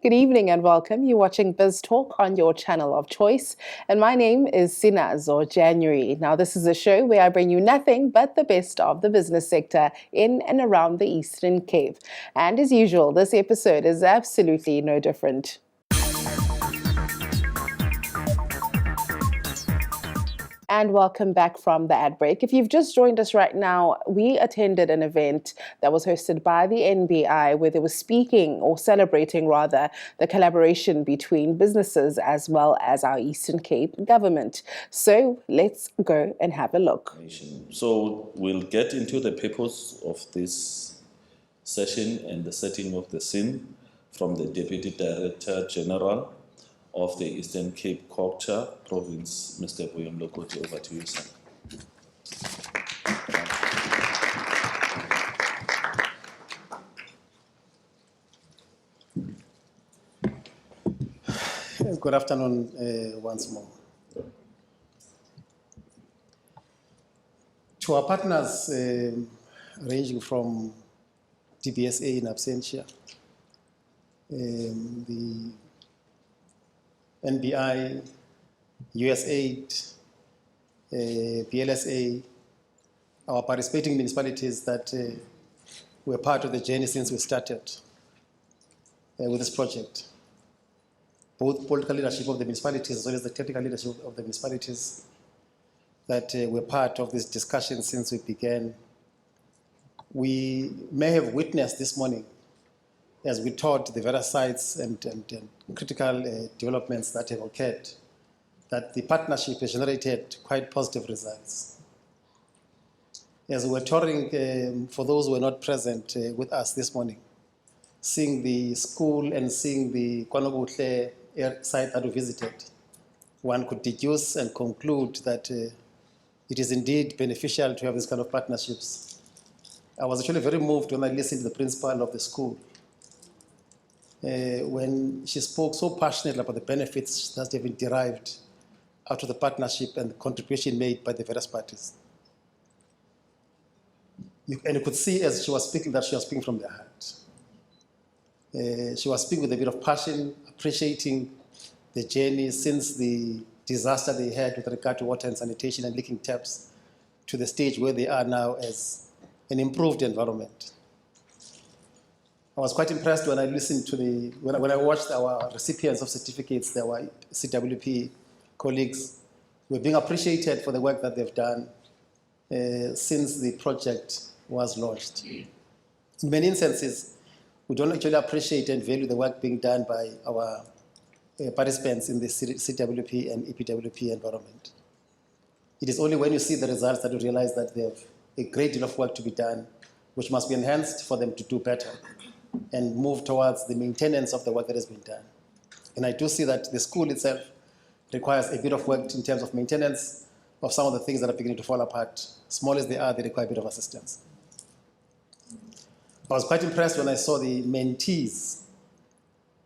Good evening and welcome. You're watching Bizz Talk on your channel of choice. And my name is Sinaz or January. Now, this is a show where I bring you nothing but the best of the business sector in and around the Eastern Cape. And as usual, this episode is absolutely no different. And welcome back from the ad break. If you've just joined us right now, we attended an event that was hosted by the NBI where they were speaking or celebrating rather the collaboration between businesses as well as our Eastern Cape government. So let's go and have a look. So we'll get into the purpose of this session and the setting of the scene from the Deputy Director General of the Eastern Cape Culture Province, Mr. William Lokoti. Over to you, sir. Good afternoon once more. To our partners ranging from DBSA in absentia, the NBI, USAID, PLSA, our participating municipalities that were part of the journey since we started with this project. Both political leadership of the municipalities as well as the technical leadership of the municipalities that were part of this discussion since we began. We may have witnessed this morning as we taught the various sites and critical developments that have occurred, that the partnership has generated quite positive results. As we were touring, for those who were not present with us this morning, seeing the school and seeing the Kwanobutle site that we visited, one could deduce and conclude that it is indeed beneficial to have this kind of partnerships. I was actually very moved when I listened to the principal of the school when she spoke so passionately about the benefits that have been derived out of the partnership and the contribution made by the various parties. And you could see as she was speaking that she was speaking from their heart. She was speaking with a bit of passion, appreciating the journey since the disaster they had with regard to water and sanitation and leaking taps to the stage where they are now as an improved environment. I was quite impressed when I listened to when I watched our recipients of certificates, our CWP colleagues, were being appreciated for the work that they've done since the project was launched. In many instances, we don't actually appreciate and value the work being done by our participants in the CWP and EPWP environment. It is only when you see the results that you realize that they have a great deal of work to be done, which must be enhanced for them to do better and move towards the maintenance of the work that has been done. And I do see that the school itself requires a bit of work in terms of maintenance of some of the things that are beginning to fall apart. Small as they are, they require a bit of assistance. I was quite impressed when I saw the mentees,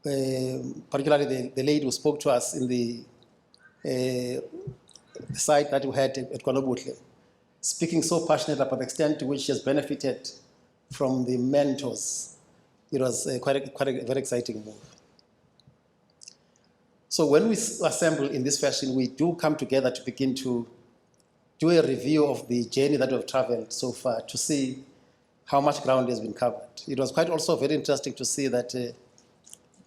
particularly the lady who spoke to us in the site that we had at Kwanobutle, speaking so passionately about the extent to which she has benefited from the mentors. It was quite a very exciting move. So when we assemble in this fashion, we do come together to begin to do a review of the journey that we have traveled so far to see how much ground has been covered. It was quite also very interesting to see that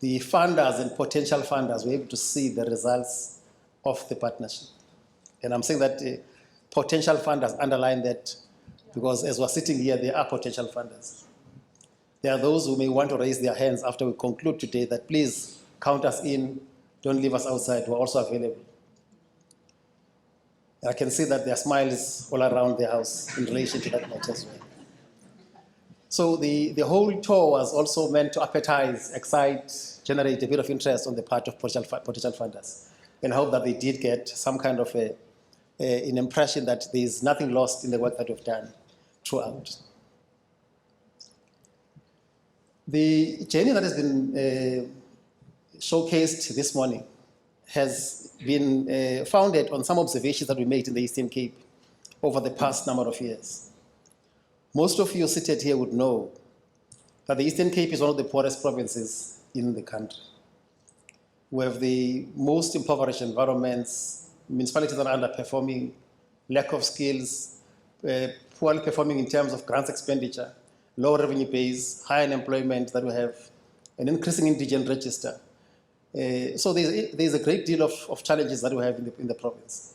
the funders and potential funders were able to see the results of the partnership. And I'm saying that potential funders underline that because as we're sitting here, there are potential funders. There are those who may want to raise their hands after we conclude today that please count us in, don't leave us outside, we're also available. And I can see that there are smiles all around the house in relation to that matter as well. So the whole tour was also meant to appetize, excite, generate a bit of interest on the part of potential funders. And I hope that they did get some kind of an impression that there is nothing lost in the work that we've done throughout. The journey that has been showcased this morning has been founded on some observations that we made in the Eastern Cape over the past number of years. Most of you seated here would know that the Eastern Cape is one of the poorest provinces in the country. We have the most impoverished environments, municipalities that are underperforming, lack of skills, poorly performing in terms of grants expenditure, low revenue base, high unemployment that we have, an increasing indigent register. So there's a great deal of challenges that we have in the province.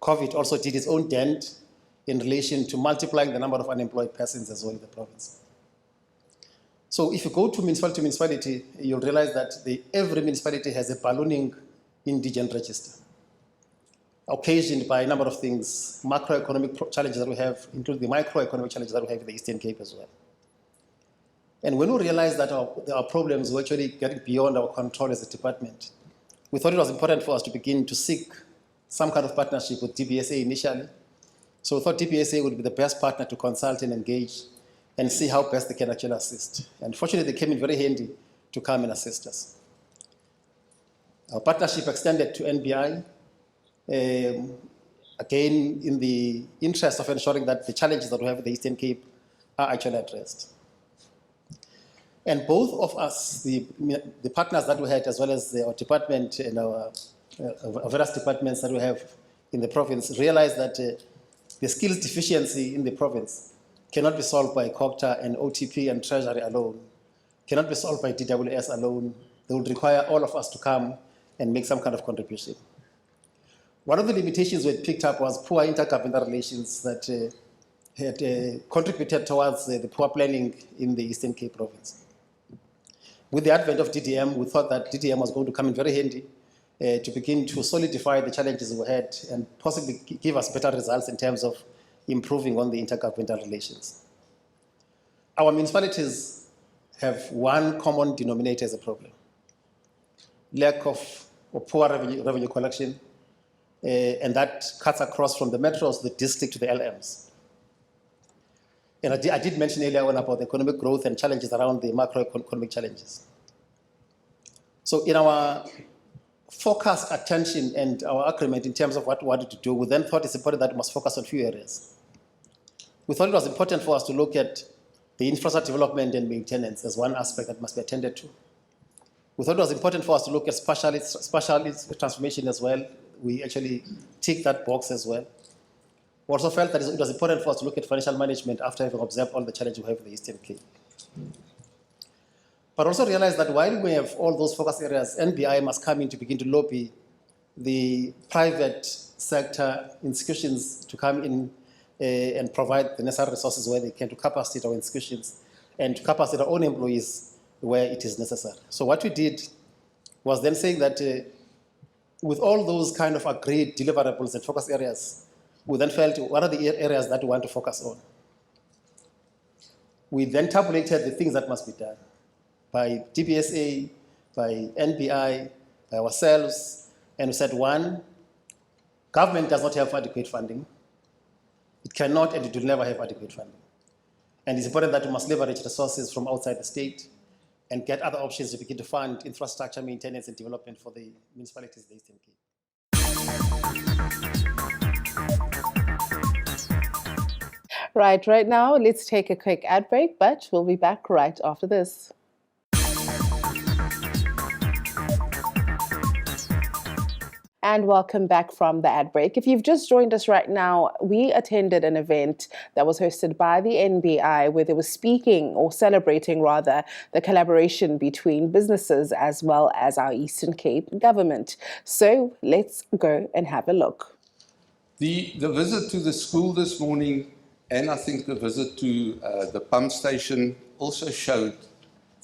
COVID also did its own dent in relation to multiplying the number of unemployed persons as well in the province. So if you go to municipality, you'll realize that every municipality has a ballooning indigent register, occasioned by a number of things, macroeconomic challenges that we have, including the microeconomic challenges that we have in the Eastern Cape as well. And when we realized that our problems were actually getting beyond our control as a department, we thought it was important for us to begin to seek some kind of partnership with DBSA initially. So we thought DBSA would be the best partner to consult and engage and see how best they can actually assist. And fortunately, they came in very handy to come and assist us. Our partnership extended to NBI, again, in the interest of ensuring that the challenges that we have in the Eastern Cape are actually addressed. And both of us, the partners that we had, as well as our department and our various departments that we have in the province, realized that the skills deficiency in the province cannot be solved by COGTA and OTP and Treasury alone, cannot be solved by DWS alone. They would require all of us to come and make some kind of contribution. One of the limitations we had picked up was poor intergovernmental relations that had contributed towards the poor planning in the Eastern Cape province. With the advent of DDM, we thought that DDM was going to come in very handy to begin to solidify the challenges we had and possibly give us better results in terms of improving on the intergovernmental relations. Our municipalities have one common denominator as a problem: lack of or poor revenue collection, and that cuts across from the metros, the district, to the LMs. And I did mention earlier on about the economic growth and challenges around the macroeconomic challenges. So in our focused attention and our agreement in terms of what we wanted to do, we then thought it's important that we must focus on a few areas. We thought it was important for us to look at the infrastructure development and maintenance as one aspect that must be attended to. We thought it was important for us to look at specialist transformation as well. We actually ticked that box as well. We also felt that it was important for us to look at financial management after having observed all the challenges we have in the Eastern Cape. But also realize that while we have all those focus areas, NBI must come in to begin to lobby the private sector institutions to come in and provide the necessary resources where they can to capacitate our institutions and to capacitate our own employees where it is necessary. So what we did was then saying that with all those kind of agreed deliverables and focus areas, we then felt what are the areas that we want to focus on. We then tabulated the things that must be done by DBSA, by NBI, by ourselves, and we said, one, government does not have adequate funding. It cannot and it will never have adequate funding. And it's important that we must leverage resources from outside the state and get other options to begin to fund infrastructure maintenance and development for the municipalities in the Eastern Cape. Right now, let's take a quick ad break, but we'll be back right after this. And welcome back from the ad break. If you've just joined us right now, we attended an event that was hosted by the NBI where they were speaking, or celebrating rather, the collaboration between businesses as well as our Eastern Cape government. So let's go and have a look. The visit to the school this morning, and I think the visit to the pump station, also showed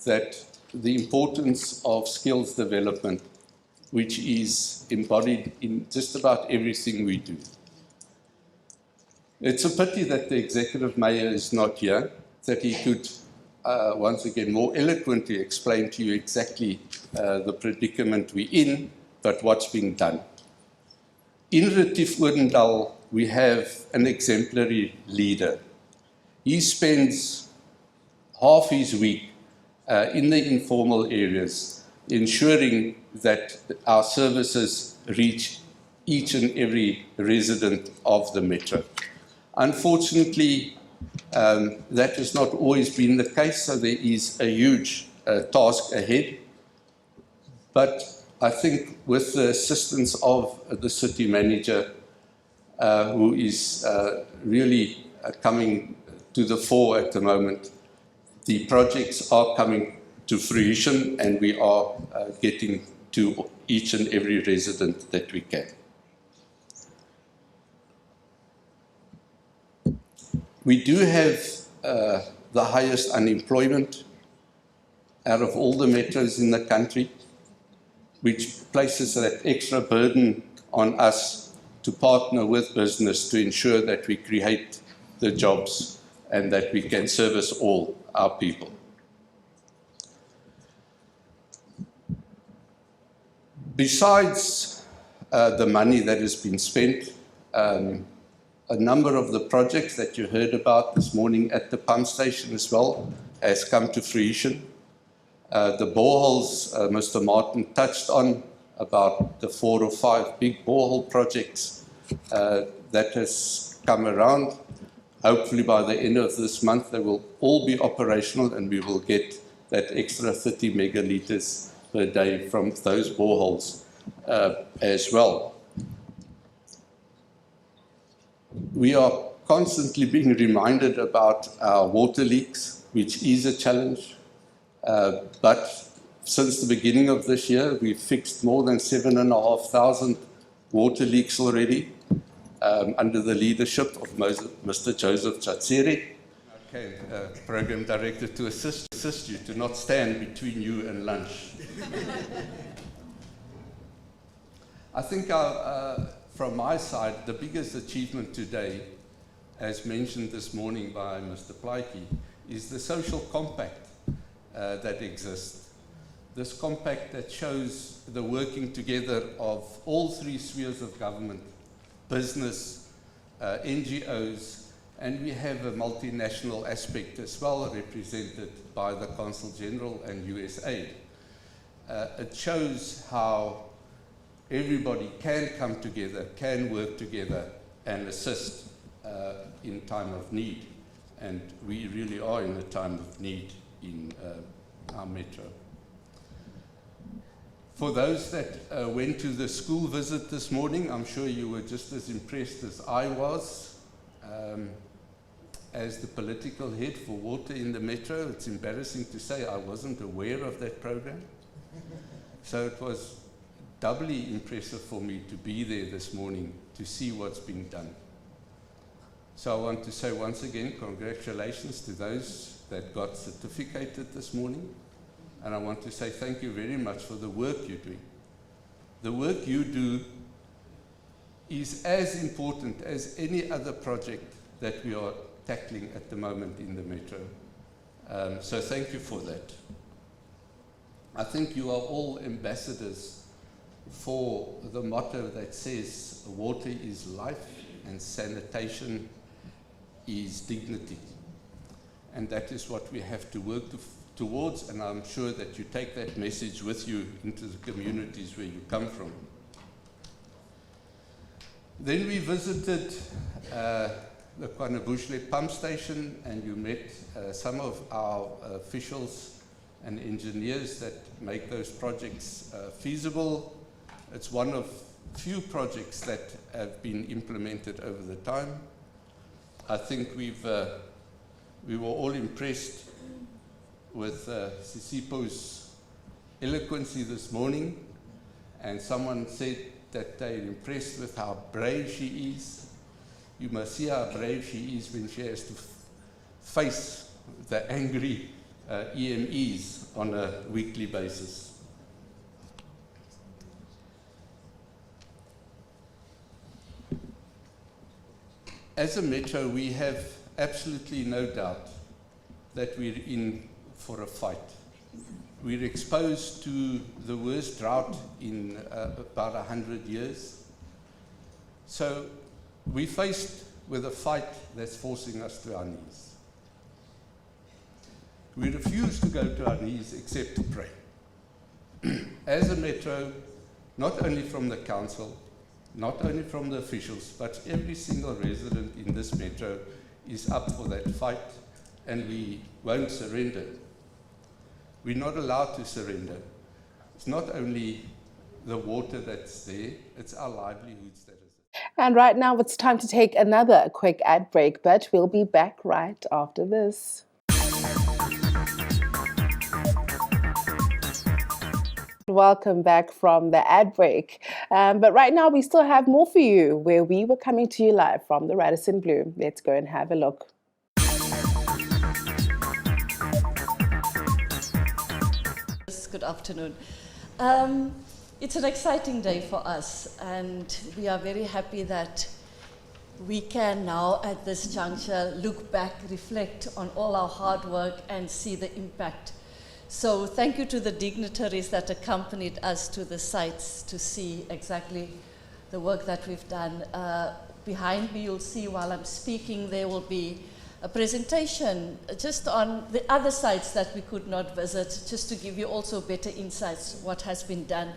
that the importance of skills development, which is embodied in just about everything we do. It's a pity that the executive mayor is not here, that he could once again more eloquently explain to you exactly the predicament we're in, but what's being done. In Retief Oudendal, we have an exemplary leader. He spends half his week in the informal areas, ensuring that our services reach each and every resident of the metro. Unfortunately, that has not always been the case, so there is a huge task ahead. But I think with the assistance of the city manager, who is really coming to the fore at the moment, the projects are coming to fruition and we are getting to each and every resident that we can. We do have the highest unemployment out of all the metros in the country, which places that extra burden on us to partner with business to ensure that we create the jobs and that we can service all our people. Besides the money that has been spent, a number of the projects that you heard about this morning at the pump station as well has come to fruition. The boreholes, Mr. Martin touched on about the 4 or 5 big borehole projects that has come around. Hopefully by the end of this month they will all be operational and we will get that extra 30 megalitres per day from those boreholes as well. We are constantly being reminded about our water leaks, which is a challenge. But since the beginning of this year, we've fixed more than 7,500 water leaks already under the leadership of Mr. Joseph Chatsiri. Okay, Program Director, to assist you, to not stand between you and lunch. I think from my side, the biggest achievement today, as mentioned this morning by Mr. Plaatje, is the social compact that exists. This compact that shows the working together of all 3 spheres of government, business, NGOs, and we have a multinational aspect as well represented by the Consul General and USAID. It shows how everybody can come together, can work together and assist in time of need. And we really are in a time of need in our metro. For those that went to the school visit this morning, I'm sure you were just as impressed as I was. As the political head for water in the metro, it's embarrassing to say I wasn't aware of that program. So it was doubly impressive for me to be there this morning to see what's being done. So I want to say once again, congratulations to those that got certificated this morning. And I want to say thank you very much for the work you're doing. The work you do is as important as any other project that we are tackling at the moment in the metro. So thank you for that. I think you are all ambassadors for the motto that says water is life and sanitation is dignity. And that is what we have to work towards, and I'm sure that you take that message with you into the communities where you come from. Then we visited the Kwanebushle pump station, and you met some of our officials and engineers that make those projects feasible. It's one of few projects that have been implemented over the time. I think we were all impressed with Sisipo's eloquency this morning, and someone said that they're impressed with how brave she is. You must see how brave she is when she has to face the angry EMEs on a weekly basis. As a metro, we have absolutely no doubt that we're in for a fight. We're exposed to the worst drought in about 100 years. So we're faced with a fight that's forcing us to our knees. We refuse to go to our knees except to pray. As a metro, not only from the council, not only from the officials, but every single resident in this metro is up for that fight, and we won't surrender. We're not allowed to surrender. It's not only the water that's there. It's our livelihoods that is. And right now it's time to take another quick ad break, but we'll be back right after this. Welcome back from the ad break. But right now we still have more for you, where we were coming to you live from the Radisson Blu. Let's go and have a look. Good afternoon. It's an exciting day for us, and we are very happy that we can now at this juncture look back, reflect on all our hard work and see the impact. So thank you to the dignitaries that accompanied us to the sites to see exactly the work that we've done. Behind me, you'll see while I'm speaking, there will be a presentation just on the other sites that we could not visit, just to give you also better insights what has been done.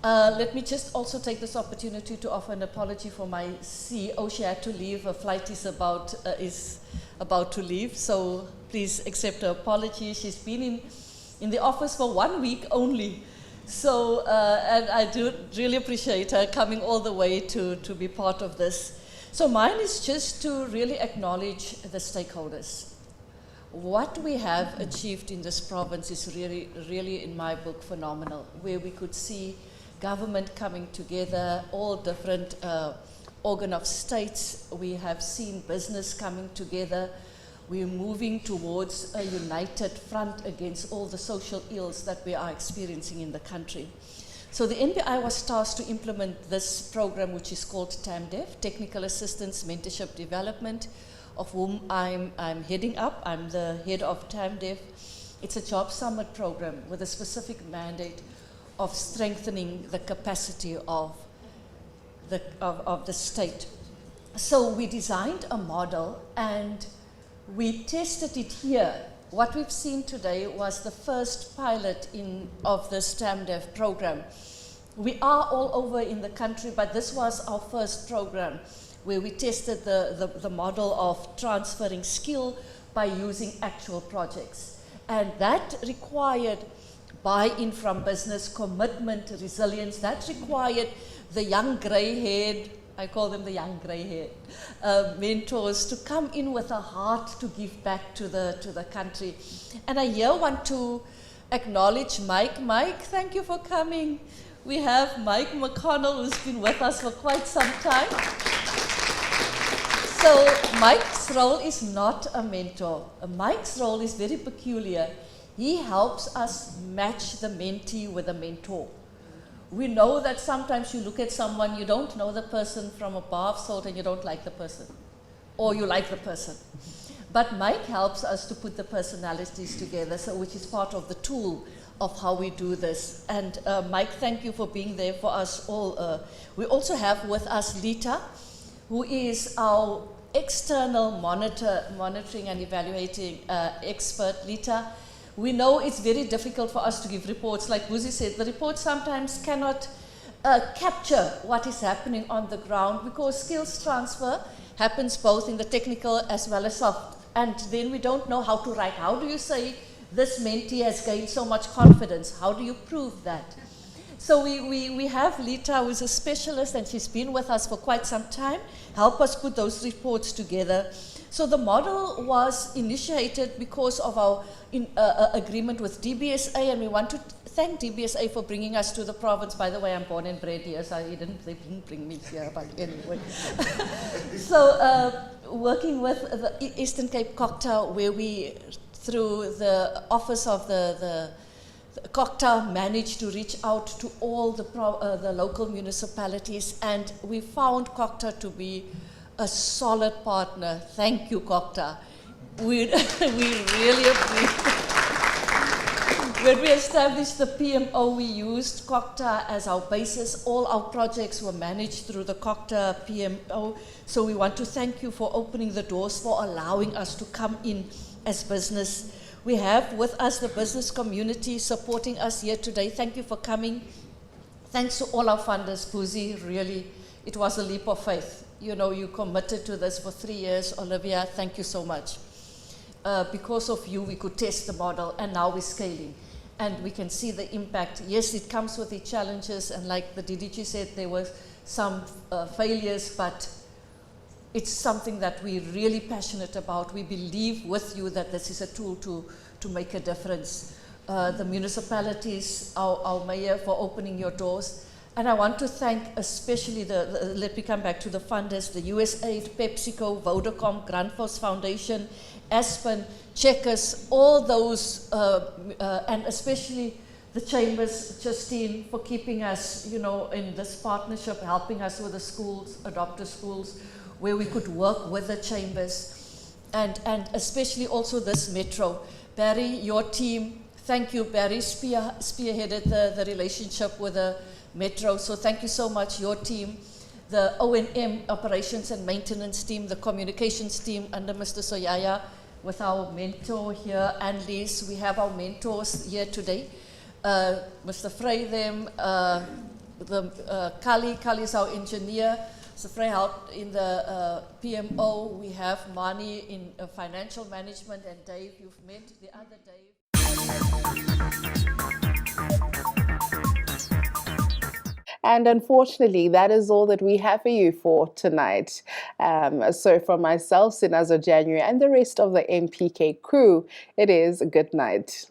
Let me just also take this opportunity to offer an apology for my CEO. She had to leave. Her flight is about to leave, so please accept her apology. She's been in the office for 1 week only. So, and I do really appreciate her coming all the way to be part of this. So mine is just to really acknowledge the stakeholders. What we have achieved in this province is really, really, in my book, phenomenal, where we could see government coming together, all different organ of states. We have seen business coming together. We're moving towards a united front against all the social ills that we are experiencing in the country. So the NBI was tasked to implement this program, which is called TAMDEV, Technical Assistance Mentorship Development, of whom I'm heading up. I'm the head of TAMDEV. It's a job summit program with a specific mandate of strengthening the capacity of the state. So we designed a model and we tested it here. What we've seen today was the first pilot of this TAMDEV program. We are all over in the country, but this was our first program where we tested the model of transferring skill by using actual projects. And that required buy-in from business, commitment, resilience. That required the young grey-haired, I call them the young grey-haired mentors, to come in with a heart to give back to the country. And I here want to acknowledge Mike. Mike, thank you for coming. We have Mike McConnell, who's been with us for quite some time. So Mike's role is not a mentor. Mike's role is very peculiar. He helps us match the mentee with a mentor. We know that sometimes you look at someone, you don't know the person from a bar of salt and you don't like the person, or you like the person. But Mike helps us to put the personalities together, so which is part of the tool of how we do this. And Mike, thank you for being there for us all. We also have with us Lita, who is our external monitoring and evaluating expert. Lita, we know it's very difficult for us to give reports. Like Buzi said, the reports sometimes cannot capture what is happening on the ground because skills transfer happens both in the technical as well as soft. And then we don't know how to write. How do you say this mentee has gained so much confidence? How do you prove that? So we have Lita, who is a specialist, and she's been with us for quite some time, help us put those reports together. So the model was initiated because of our agreement with DBSA, and we want to thank DBSA for bringing us to the province. By the way, I'm born and bred here, so they didn't bring me here, but anyway. So working with the Eastern Cape COCTA, where we, through the office of the COCTA, managed to reach out to all the local municipalities, and we found COCTA to be a solid partner. Thank you, COCTA. We really appreciate. When we established the PMO, we used COCTA as our basis. All our projects were managed through the COCTA PMO. So we want to thank you for opening the doors, for allowing us to come in as business. We have with us the business community supporting us here today. Thank you for coming. Thanks to all our funders, Buzi, really, it was a leap of faith. You know, you committed to this for 3 years. Olivia, thank you so much. Because of you, we could test the model, and now we're scaling. and we can see the impact. Yes, it comes with the challenges, and like the DDG said, there were some failures, but it's something that we're really passionate about. We believe with you that this is a tool to make a difference. The municipalities, our mayor, for opening your doors. And I want to thank especially let me come back to the funders, the USAID, PepsiCo, Vodacom, Grandforce Foundation, Aspen, Checkers, all those, and especially the chambers, Justine, for keeping us, in this partnership, helping us with the schools, adopter schools, where we could work with the chambers, and especially also this metro. Barry, your team, thank you. Barry spearheaded the relationship with the metro, so thank you so much, your team. The O&M, operations and maintenance team, the communications team under Mr. Soyaya, with our mentor here, Annelies. We have our mentors here today. Mr. Frey, Kali is our engineer. Mr. Frey helped in the PMO. We have Mani in financial management, and Dave, you've met the other Dave. And unfortunately, that is all that we have for you for tonight. So from myself, Sinazo January, and the rest of the MPK crew, it is good night.